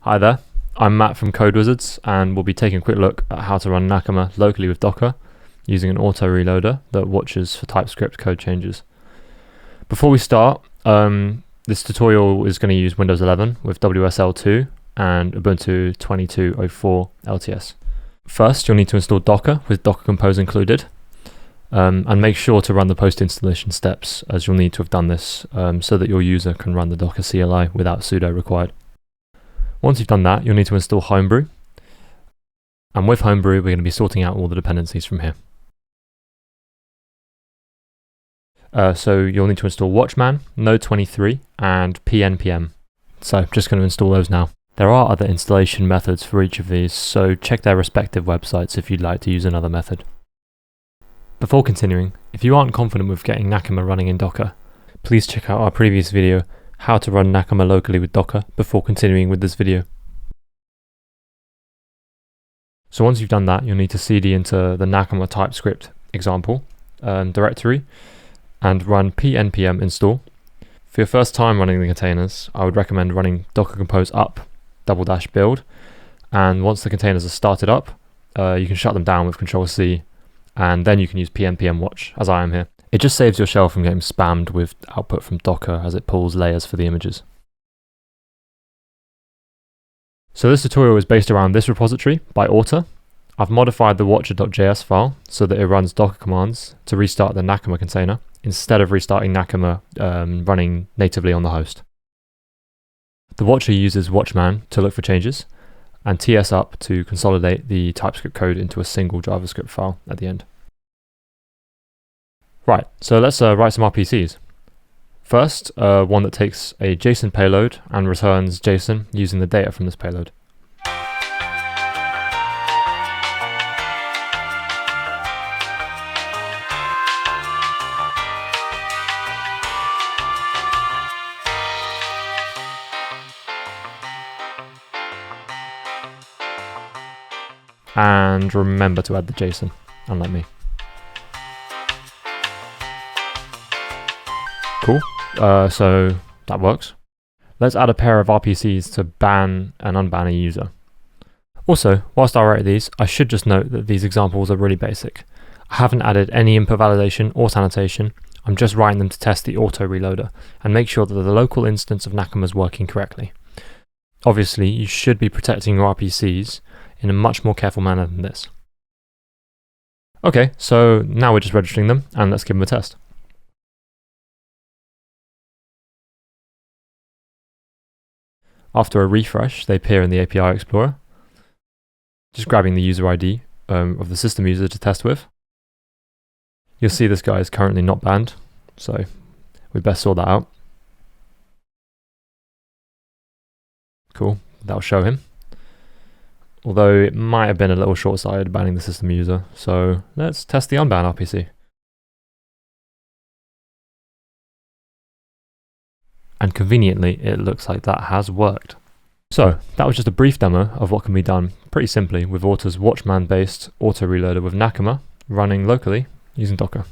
Hi there, I'm Matt from Code Wizards, and we'll be taking a quick look at how to run Nakama locally with Docker using an auto reloader that watches for TypeScript code changes. Before we start, this tutorial is going to use Windows 11 with WSL2 and Ubuntu 22.04 LTS. First, you'll need to install Docker with Docker Compose included, and make sure to run the post-installation steps, as you'll need to have done this so that your user can run the Docker CLI without sudo required. Once you've done that, you'll need to install Homebrew, and with Homebrew we're going to be sorting out all the dependencies from here. So you'll need to install Watchman, Node 23 and pnpm. So just going to install those now. There are other installation methods for each of these, so check their respective websites if you'd like to use another method. Before continuing, if you aren't confident with getting Nakama running in Docker, please check out our previous video, how to run Nakama locally with Docker, before continuing with this video. So once you've done that, you'll need to cd into the Nakama TypeScript example directory and run pnpm install. For your first time running the containers, I would recommend running Docker Compose up --build, and once the containers are started up, you can shut them down with Ctrl+C, and then you can use pnpm watch, as I am here. It just saves your shell from getting spammed with output from Docker as it pulls layers for the images. So this tutorial is based around this repository by Author. I've modified the watcher.js file so that it runs Docker commands to restart the Nakama container instead of restarting Nakama running natively on the host. The watcher uses Watchman to look for changes, and TS-up to consolidate the TypeScript code into a single JavaScript file at the end. Right, so let's write some RPCs. First, one that takes a JSON payload and returns JSON using the data from this payload. And remember to add the JSON, unlike me. Cool, so that works. Let's add a pair of RPCs to ban and unban a user. Also, whilst I write these, I should just note that these examples are really basic. I haven't added any input validation or sanitation. I'm just writing them to test the auto reloader and make sure that the local instance of Nakama is working correctly. Obviously, you should be protecting your RPCs in a much more careful manner than this. Okay, so now we're just registering them, and let's give them a test. After a refresh, they appear in the API Explorer. Just grabbing the user ID of the system user to test with. You'll see this guy is currently not banned, so we best sort that out. Cool, that'll show him. Although it might have been a little short-sighted banning the system user, so let's test the unban RPC. And conveniently, it looks like that has worked. So that was just a brief demo of what can be done pretty simply with Author's Watchman-based auto reloader with Nakama running locally using Docker.